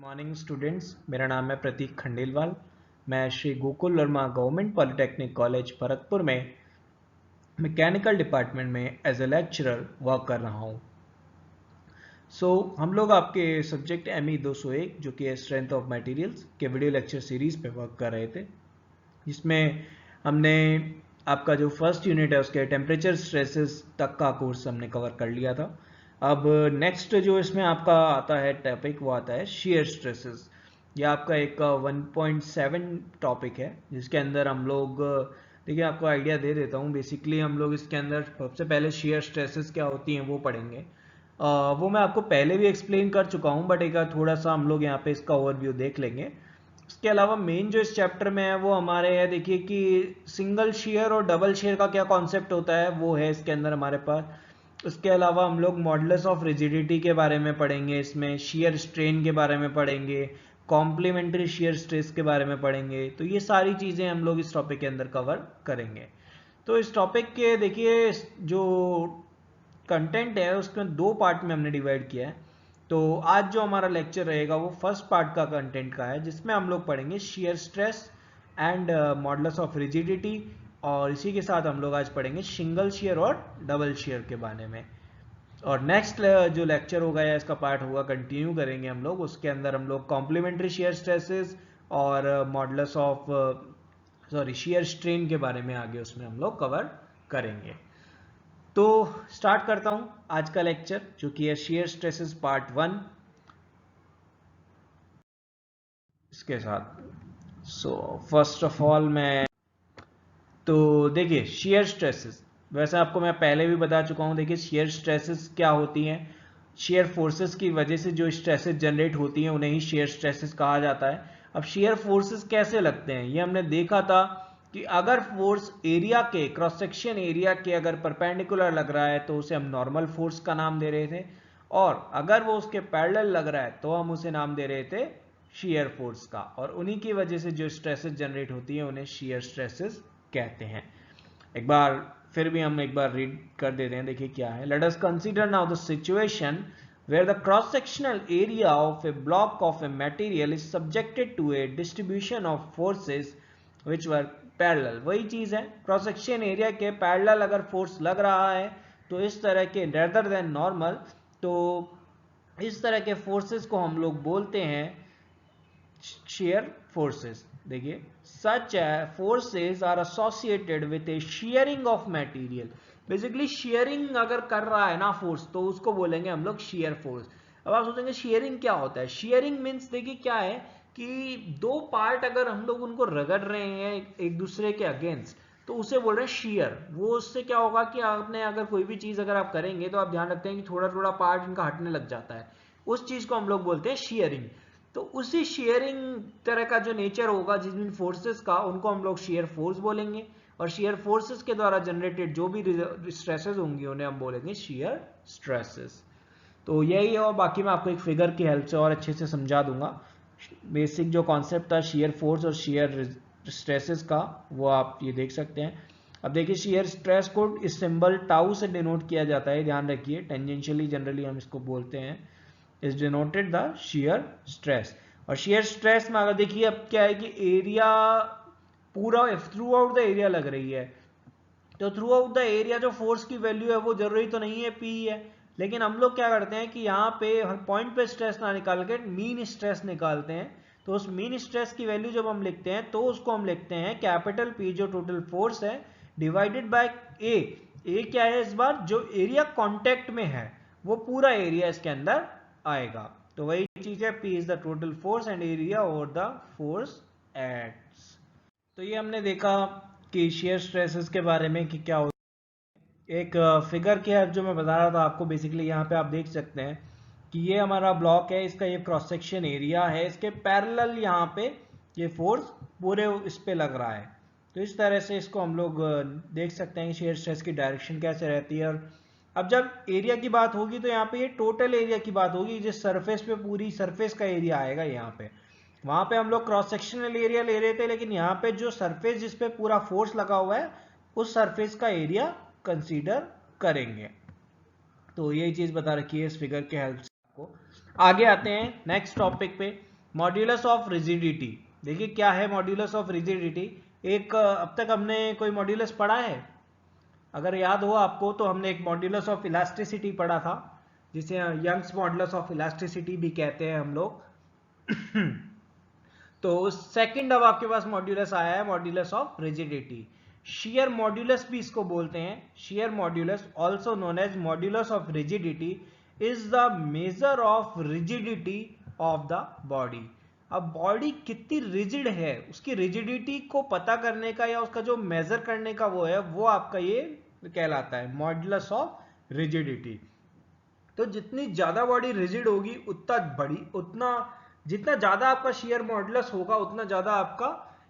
Morning students, मेरा नाम है प्रतीक खंडेलवाल। मैं Shri Gokul Verma government polytechnic college Bharatpur में मैकेनिकल डिपार्टमेंट में एज ए लेक्चरर वर्क कर रहा हूँ। हम लोग आपके सब्जेक्ट ME 201 जो कि है स्ट्रेंथ ऑफ मटेरियल्स के वीडियो लेक्चर सीरीज पे वर्क कर रहे थे, जिसमें हमने आपका जो फर्स्ट यूनिट है उसके टेम्परेचर स्ट्रेसेस तक का कोर्स हमने कवर कर लिया था। अब नेक्स्ट जो इसमें आपका आता है टॉपिक वो आता है शेयर स्ट्रेसेस। ये आपका एक 1.7 टॉपिक है, जिसके अंदर हम लोग देखिए आपको आइडिया दे देता हूँ। बेसिकली हम लोग इसके अंदर सबसे पहले शेयर स्ट्रेसेस क्या होती हैं वो पढ़ेंगे। वो मैं आपको पहले भी एक्सप्लेन कर चुका हूँ, बट एक थोड़ा सा हम लोग यहाँ पे इसका ओवरव्यू देख लेंगे। इसके अलावा मेन जो इस चैप्टर में है वो हमारे है, देखिए कि सिंगल शेयर और डबल शेयर का क्या कॉन्सेप्ट होता है वो है इसके अंदर हमारे पास। इसके अलावा हम लोग मॉडुलस ऑफ रिजिडिटी के बारे में पढ़ेंगे, इसमें शेयर स्ट्रेन के बारे में पढ़ेंगे, कॉम्प्लीमेंट्री शेयर स्ट्रेस के बारे में पढ़ेंगे। तो ये सारी चीज़ें हम लोग इस टॉपिक के अंदर कवर करेंगे। तो इस टॉपिक के देखिए जो कंटेंट है उसमें दो पार्ट में हमने डिवाइड किया है। तो आज जो हमारा लेक्चर रहेगा वो फर्स्ट पार्ट का कंटेंट का है, जिसमें हम लोग पढ़ेंगे shear stress and modulus of rigidity, और इसी के साथ हम लोग आज पढ़ेंगे सिंगल शेयर और डबल शेयर के बारे में। और नेक्स्ट जो लेक्चर होगा या इसका पार्ट होगा कंटिन्यू करेंगे हम लोग, उसके अंदर हम लोग कॉम्प्लीमेंट्री शेयर स्ट्रेसेस और मॉडुलस ऑफ शेयर स्ट्रेन के बारे में आगे उसमें हम लोग कवर करेंगे। तो स्टार्ट करता हूं आज का लेक्चर, जो कि है शेयर स्ट्रेसेस पार्ट 1 इसके साथ। फर्स्ट ऑफ ऑल तो देखिए शेयर स्ट्रेसेस, वैसे आपको मैं पहले भी बता चुका हूं। देखिए शेयर स्ट्रेसेस क्या होती हैं। शेयर फोर्सेस की वजह से जो स्ट्रेसेस जनरेट होती हैं उन्हें ही शेयर स्ट्रेसेस कहा जाता है। अब शेयर फोर्सेस कैसे लगते हैं ये हमने देखा था कि अगर फोर्स एरिया के क्रॉस सेक्शन एरिया के अगर परपेंडिकुलर लग रहा है तो उसे हम नॉर्मल फोर्स का नाम दे रहे थे, और अगर वो उसके पैरेलल लग रहा है तो हम उसे नाम दे रहे थे शेयर फोर्स का। और उन्हीं की वजह से जो स्ट्रेसेस जनरेट होती है उन्हें शेयर स्ट्रेसेस कहते हैं। एक बार फिर भी हम एक बार रीड कर देते हैं, देखिए क्या है। Let us consider now the situation where the cross-sectional area of a block of a material is subjected to a distribution of forces which were parallel। वही चीज है, क्रॉस सेक्शन एरिया के पैरेलल अगर फोर्स लग रहा है तो इस तरह के रेदर देन नॉर्मल, तो इस तरह के फोर्सेस को हम लोग बोलते हैं शेयर फोर्सेस। देखिए such forces are associated with a shearing of material। Basically sharing अगर कर रहा है ना फोर्स तो उसको बोलेंगे हम लोग शेयर फोर्स। अब आप सोचेंगे शेयरिंग क्या होता है। शेयरिंग मीन्स देखिए क्या है कि दो पार्ट अगर हम लोग उनको रगड़ रहे हैं एक दूसरे के अगेंस्ट तो उसे बोल रहे हैं शेयर। वो उससे क्या होगा कि आपने अगर कोई भी चीज अगर आप करेंगे तो आप ध्यान रखते हैं कि थोड़ा थोड़ा पार्ट इनका हटने लग जाता है, उस चीज को हम लोग बोलते हैं शेयरिंग। तो उसी शेयरिंग तरह का जो नेचर होगा जिन फोर्सेस का, उनको हम लोग शेयर फोर्स बोलेंगे, और शेयर फोर्सेस के द्वारा जनरेटेड जो भी स्ट्रेसेस होंगी उन्हें हम बोलेंगे शेयर स्ट्रेसेस। तो यही है, और बाकी मैं आपको एक फिगर की हेल्प से और अच्छे से समझा दूंगा। बेसिक जो कॉन्सेप्ट था शेयर फोर्स और शेयर स्ट्रेसेस का वो आप ये देख सकते हैं। अब देखिए शेयर स्ट्रेस को इस सिंबल टाउ से डिनोट किया जाता है, ध्यान रखिए। टेंजेंशियली जनरली हम इसको बोलते हैं, is denoted the shear stress. और शेयर स्ट्रेस में अगर देखिए अब क्या है कि एरिया पूरा थ्रू आउट द एरिया लग रही है, तो थ्रू आउट द एरिया जो फोर्स की वैल्यू है वो जरूरी तो नहीं है पी है, लेकिन हम लोग क्या करते हैं कि यहाँ पे हर पॉइंट पे स्ट्रेस ना निकाल के मीन स्ट्रेस निकालते हैं। तो उस मीन स्ट्रेस की वैल्यू जब हम लिखते हैं तो उसको हम लिखते हैं कैपिटल पी जो टोटल फोर्स है डिवाइडेड बाय ए। ए क्या है इस बार, जो एरिया कांटेक्ट में है वो पूरा एरिया इसके अंदर आएगा। तो वही चीज है, P is the total force and area over the force acts. तो ये हमने देखा कि शेयर स्ट्रेसेस के बारे में कि क्या होता है। एक फिगर की हेल्प जो मैं बता रहा था आपको, बेसिकली यहाँ पे आप देख सकते हैं कि ये हमारा ब्लॉक है, इसका ये क्रॉस सेक्शन एरिया है, इसके पैरेलल यहाँ पे ये फोर्स पूरे इस पे लग रहा है। तो इस तरह से इसको हम लोग देख सकते हैं शेयर स्ट्रेस की डायरेक्शन कैसे रहती है। और अब जब एरिया की बात होगी तो यहाँ पे ये टोटल एरिया की बात होगी, जिस सरफेस पे पूरी सरफेस का एरिया आएगा यहाँ पे। वहां पे हम लोग क्रॉस सेक्शनल एरिया ले रहे थे, लेकिन यहाँ पे जो सरफेस जिस पे पूरा फोर्स लगा हुआ है उस सरफेस का एरिया कंसीडर करेंगे। तो यही चीज बता रखी है इस फिगर के हेल्प से आपको। आगे आते हैं नेक्स्ट टॉपिक पे। मॉड्यूलस ऑफ रिजिडिटी, देखिए क्या है मॉड्यूलस ऑफ रिजिडिटी। एक अब तक हमने कोई मॉड्यूलस पढ़ा है, अगर याद हो आपको तो हमने एक मॉड्यूलस ऑफ इलास्टिसिटी पढ़ा था, जिसे यंग्स मॉड्यूलस ऑफ इलास्टिसिटी भी कहते हैं हम लोग। तो सेकंड अब आपके पास मॉड्यूलस आया है, modulus of rigidity. Shear modulus भी इसको बोलते हैं। Shear modulus also known as modulus of rigidity is the measure of rigidity of the body. अब बॉडी कितनी रिजिड है, उसकी रिजिडिटी को पता करने का या उसका जो मेजर करने का वो है, वो आपका ये कहलाता है मॉड्यूलस ऑफ रिजिडिटी। तो जितनी ज्यादा बॉडी रिजिड होगी उतना जितना ज्यादा आपका शियर मॉडुलस होगा उतना ज्यादा आपका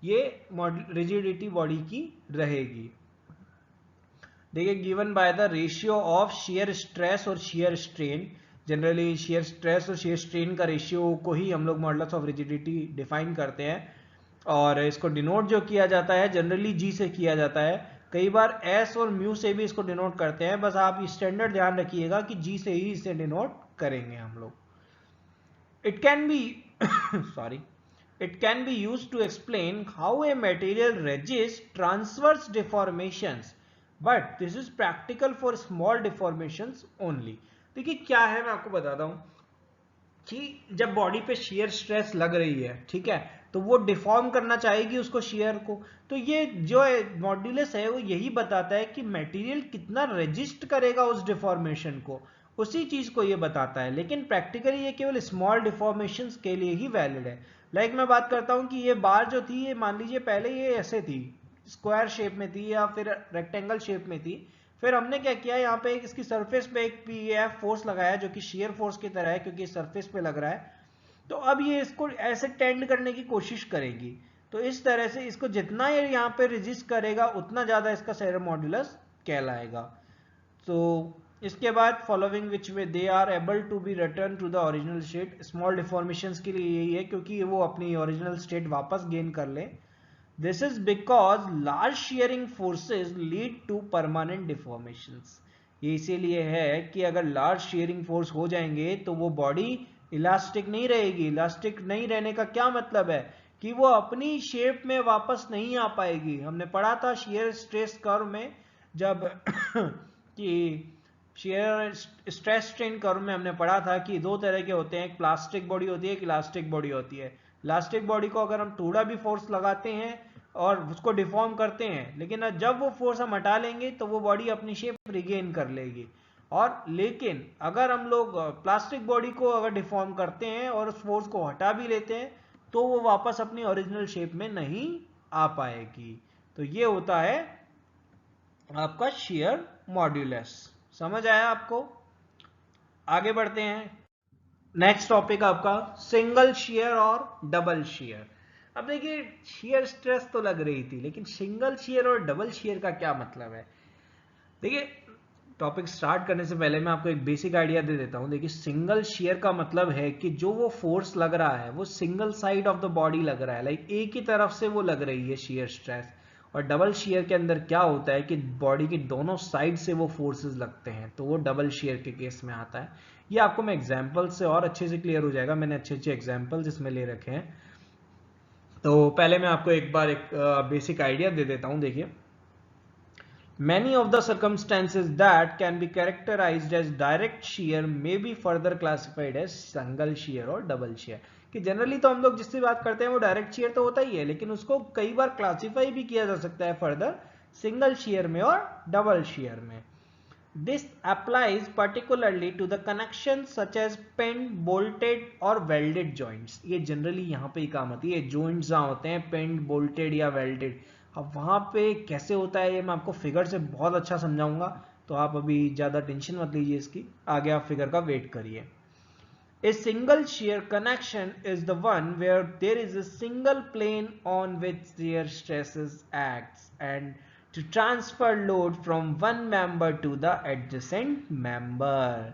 ये रिजिडिटी बॉडी की रहेगी। देखिए given by the ratio of shear stress और shear strain. Generally shear stress और शियर स्ट्रेन का रेशियो को ही हम लोग मॉडुलस ऑफ रिजिडिटी डिफाइन करते हैं, और इसको डिनोट जो किया जाता है जनरली जी से किया जाता है। कई बार एस और म्यू से भी इसको डिनोट करते हैं, बस आप स्टैंडर्ड ध्यान रखिएगा कि जी से ही इसे डिनोट करेंगे हम लोग। It can be sorry, it can be used to explain how a material resists transverse deformations, but this is practical for small deformations only। देखिए क्या है, मैं आपको बताता हूं कि जब बॉडी पे शियर स्ट्रेस लग रही है, ठीक है, तो वो डिफॉर्म करना चाहेगी उसको शियर को। तो ये जो मॉड्यूलस है वो यही बताता है कि मटेरियल कितना रेजिस्ट करेगा उस डिफॉर्मेशन को, उसी चीज को ये बताता है। लेकिन प्रैक्टिकली ये केवल स्मॉल डिफॉर्मेशंस के लिए ही वैलिड है। लाइक मैं बात करता हूं कि ये बार जो थी, ये मान लीजिए पहले ये ऐसे थी, स्क्वायर शेप में थी या फिर रेक्टेंगल शेप में थी, फिर हमने क्या किया, यहाँ पे इसकी सरफेस पे एक पीएफ फोर्स लगाया जो कि शियर फोर्स की तरह है क्योंकि सरफेस पे लग रहा है। तो अब ये इसको ऐसे टेंड करने की कोशिश करेगी, तो इस तरह से इसको जितना ये यहाँ पे रेजिस्ट करेगा उतना ज्यादा इसका शियर मॉड्यूलस कहलाएगा। तो इसके बाद following which way they are able to be return to the original state. Small deformations के लिए यही है क्योंकि वो अपनी ओरिजिनल स्टेट वापस गेन कर ले। This is because large shearing forces lead to permanent deformations. ये इसीलिए है कि अगर लार्ज शेयरिंग फोर्स हो जाएंगे तो वो बॉडी इलास्टिक नहीं रहेगी। इलास्टिक नहीं रहने का क्या मतलब है कि वो अपनी शेप में वापस नहीं आ पाएगी। हमने पढ़ा था शियर स्ट्रेस कर्व में, जब कि शियर स्ट्रेस स्ट्रेन कर्व में हमने पढ़ा था कि दो तरह के होते हैं, एक प्लास्टिक बॉडी होती है, एक इलास्टिक बॉडी होती है। इलास्टिक बॉडी को अगर हम थोड़ा भी फोर्स लगाते हैं और उसको डिफॉर्म करते हैं, लेकिन जब वो फोर्स हम हटा लेंगे तो वो बॉडी अपनी शेप रिगेन कर लेगी। और लेकिन अगर हम लोग प्लास्टिक बॉडी को अगर डिफॉर्म करते हैं और उस फोर्स को हटा भी लेते हैं तो वो वापस अपनी ओरिजिनल शेप में नहीं आ पाएगी। तो ये होता है आपका शियर मॉड्यूलस। समझ आया आपको? आगे बढ़ते हैं। नेक्स्ट टॉपिक आपका सिंगल शियर और डबल शियर। अब देखिए शियर स्ट्रेस तो लग रही थी, लेकिन सिंगल शियर और डबल शियर का क्या मतलब है। देखिए टॉपिक स्टार्ट करने से पहले मैं आपको एक बेसिक आइडिया दे देता हूं। देखिए सिंगल शियर का मतलब है कि जो वो फोर्स लग रहा है वो single side of the body लग रहा है, लाइक एक ही तरफ से वो लग रही है शियर स्ट्रेस। और डबल शियर के अंदर क्या होता है कि बॉडी की दोनों साइड से वो फोर्सेस लगते हैं, तो वो डबल शियर के केस में आता है। ये आपको मैं एग्जांपल से और अच्छे से क्लियर हो जाएगा, मैंने अच्छे अच्छे एग्जांपल्स इसमें ले रखे हैं। तो पहले मैं आपको एक बार एक बेसिक आइडिया दे देता हूं। देखिए many of the circumstances that can be characterized as direct shear may be further classified as single shear और double shear। कि जनरली तो हम लोग जिससे बात करते हैं वो डायरेक्ट शेयर तो होता ही है, लेकिन उसको कई बार क्लासिफाई भी किया जा सकता है फर्दर सिंगल शेयर में और डबल शेयर में। This applies particularly to the connections such as pinned, bolted और welded joints। ये जनरली यहाँ पे ही काम आती है। joints जहाँ होते हैं pinned, bolted या welded, अब वहाँ पे कैसे होता है ये मैं आपको फिगर से बहुत अच्छा समझाऊंगा, तो आप अभी ज़्यादा टेंशन मत लीजिए इसकी, आगे आप फिगर का वेट करिए। A single shear connection is the one where there is a single plane on which shear stresses acts and to transfer load from one member to the adjacent member.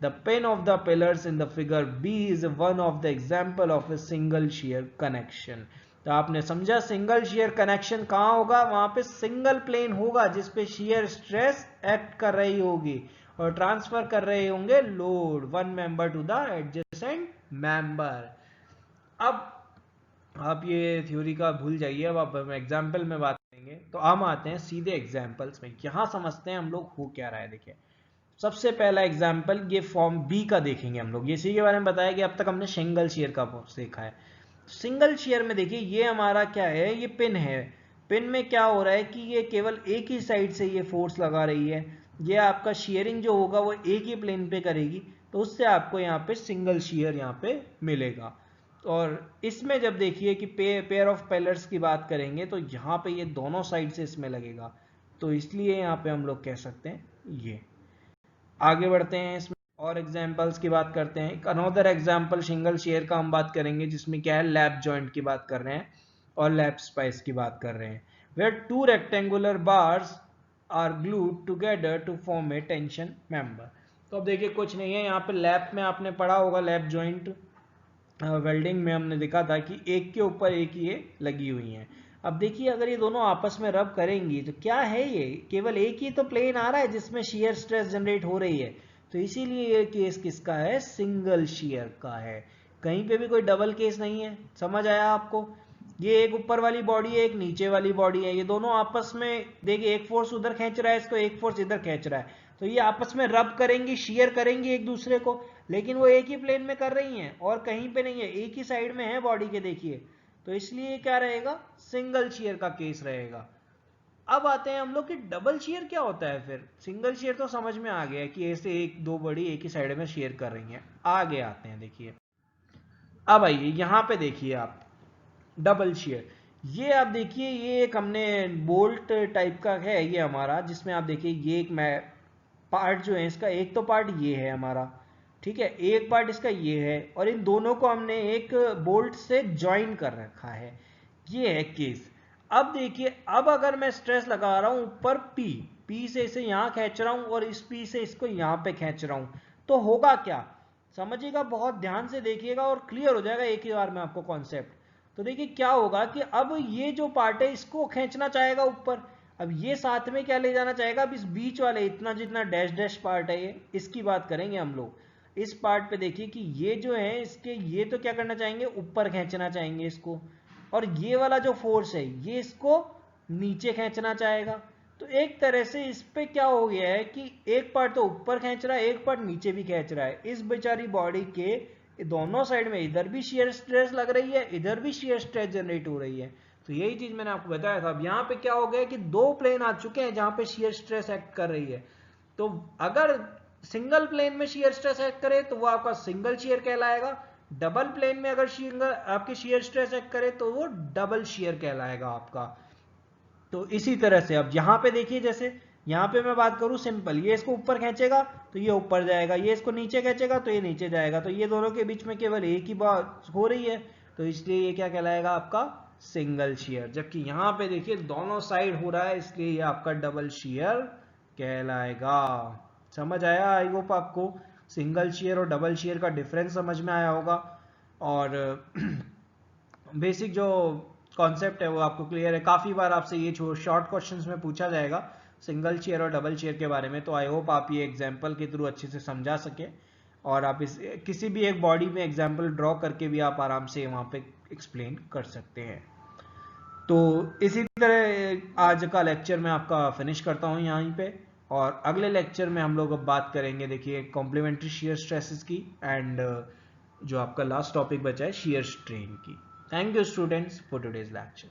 The pin of the pillars in the figure B is one of the example of a single shear connection। तो आपने समझा single share connection कहाँ होगा, वहां पे single plane होगा जिसपे shear stress act कर रही होगी और ट्रांसफर कर रहे होंगे load one member to the adjacent member. अब आप ये थ्योरी का भूल जाइए, अब आप हम एग्जाम्पल में बात करेंगे। तो हम आते हैं सीधे एग्जाम्पल्स में, यहाँ समझते हैं हम लोग हो क्या रहा है। देखिए सबसे पहला एग्जाम्पल ये फॉर्म बी का देखेंगे हम लोग। ये इसी के बारे में बताया कि अब तक हमने सिंगल शेयर का सीखा है। सिंगल शेयर में देखिए ये हमारा क्या है, ये पिन है। पिन में क्या हो रहा है कि ये केवल एक ही साइड से ये फोर्स लगा रही है। ये आपका शेयरिंग जो होगा वो एक ही प्लेन पे करेगी, तो उससे आपको यहाँ पे सिंगल शेयर यहाँ पे मिलेगा। और इसमें जब देखिए कि पेयर ऑफ पेलर्स की बात करेंगे तो यहाँ पे ये दोनों साइड से इसमें लगेगा, तो इसलिए यहाँ पे हम लोग कह सकते हैं ये। आगे बढ़ते हैं, इसमें और एग्जांपल्स की बात करते हैं। एक अनदर एग्जांपल सिंगल शेयर का हम बात करेंगे, जिसमें क्या है लैप जॉइंट की बात कर रहे हैं और लैप स्पाइस की बात कर रहे हैं। Where two rectangular bars are glued together to form a tension member. तो अब देखिए कुछ नहीं है, यहाँ पे लैप में आपने पढ़ा होगा, लैप जॉइंट वेल्डिंग में हमने देखा था कि एक के ऊपर एक ये लगी हुई हैं। अब देखिए अगर ये दोनों आपस में रब करेंगी तो क्या है, ये केवल एक ही तो प्लेन आ रहा है जिसमें शेयर स्ट्रेस जनरेट हो रही है, तो इसीलिए ये केस किसका है, सिंगल शेयर का है। कहीं पे भी कोई डबल केस नहीं है। समझ आया आपको? ये एक ऊपर वाली बॉडी है, एक नीचे वाली बॉडी है, ये दोनों आपस में देखिए एक फोर्स उधर खींच रहा है इसको, एक फोर्स इधर खींच रहा है, तो ये आपस में रब करेंगी, शेयर करेंगी एक दूसरे को, लेकिन वो एक ही प्लेन में कर रही हैं और कहीं पे नहीं है, एक ही साइड में है बॉडी के देखिए, तो इसलिए क्या रहेगा, सिंगल शेयर का केस रहेगा। अब आते हैं हम लोग कि डबल शेयर क्या होता है। फिर सिंगल शेयर तो समझ में आ गया कि ऐसे एक दो बॉडी एक ही साइड में शेयर कर रही हैं। आगे आते हैं, देखिए अब आइए यहाँ पे देखिए आप डबल शेयर। ये आप देखिए ये एक हमने बोल्ट टाइप का है ये हमारा, जिसमें आप देखिए ये एक मैं पार्ट जो है इसका, एक तो पार्ट ये है हमारा, ठीक है, एक पार्ट इसका ये है, और इन दोनों को हमने एक बोल्ट से ज्वाइन कर रखा है। ये है केस। अब देखिए अब अगर मैं स्ट्रेस लगा रहा हूं ऊपर पी, पी से इसे यहां खींच रहा हूं और इस पी से इसको यहां पे खींच रहा हूं, तो होगा क्या, समझिएगा, बहुत ध्यान से देखिएगा और क्लियर हो जाएगा एक ही बार में आपको कॉन्सेप्ट। तो देखिए क्या होगा कि अब ये जो पार्ट है इसको खींचना चाहेगा ऊपर, अब ये साथ में क्या ले जाना चाहेगा, अब इस बीच वाले इतना जितना डैश डैश पार्ट है ये, इसकी बात करेंगे हम लोग। इस पार्ट पे देखिए कि ये जो है इसके ये तो क्या करना चाहेंगे, ऊपर खींचना चाहेंगे इसको, और ये वाला जो फोर्स है ये इसको नीचे खींचना चाहेगा। तो एक तरह से इस पे क्या हो गया है कि एक पार्ट तो ऊपर खींच रहा है, एक पार्ट नीचे भी खींच रहा है। इस बेचारी बॉडी के दोनों साइड में इधर भी शेयर स्ट्रेस लग रही है, इधर भी शेयर स्ट्रेस जनरेट हो रही है। तो यही चीज मैंने आपको बताया था। अब यहाँ पे क्या हो गया कि दो प्लेन आ चुके हैं जहां पे शेयर स्ट्रेस एक्ट कर रही है। तो अगर सिंगल प्लेन में शेयर स्ट्रेस एक्ट करे तो वो आपका सिंगल शेयर कहलाएगा, डबल प्लेन में अगर सिंगल आपके शेयर स्ट्रेस एक्ट करे तो वो डबल शेयर कहलाएगा आपका। तो इसी तरह से अब यहाँ पे देखिए, जैसे यहाँ पे मैं बात करूँ सिंपल, ये इसको ऊपर खींचेगा तो ये ऊपर जाएगा, ये इसको नीचे खींचेगा तो ये नीचे जाएगा, तो ये दोनों के बीच में केवल एक ही बात हो रही है, तो इसलिए ये क्या कहलाएगा आपका सिंगल शेयर। जबकि यहाँ पे देखिए दोनों साइड हो रहा है, इसलिए ये आपका डबल शेयर कहलाएगा। समझ आया? आई होप आपको सिंगल शेयर और डबल शेयर का डिफरेंस समझ में आया होगा, और बेसिक जो कॉन्सेप्ट है वो आपको क्लियर है। काफी बार आपसे ये शॉर्ट क्वेश्चंस में पूछा जाएगा सिंगल शेयर और डबल शेयर के बारे में, तो आई होप आप ये एग्जांपल के थ्रू अच्छे से समझा सके, और आप इस किसी भी एक बॉडी में एग्जांपल ड्रॉ करके भी आप आराम से वहां पे एक्सप्लेन कर सकते हैं। तो इसी तरह आज का लेक्चर मैं आपका फिनिश करता हूँ यहीं पे, और अगले लेक्चर में हम लोग अब बात करेंगे देखिए कॉम्प्लीमेंट्री शेयर स्ट्रेसेस की, एंड जो आपका लास्ट टॉपिक बचा है शेयर स्ट्रेन की। Thank you students for today's lecture.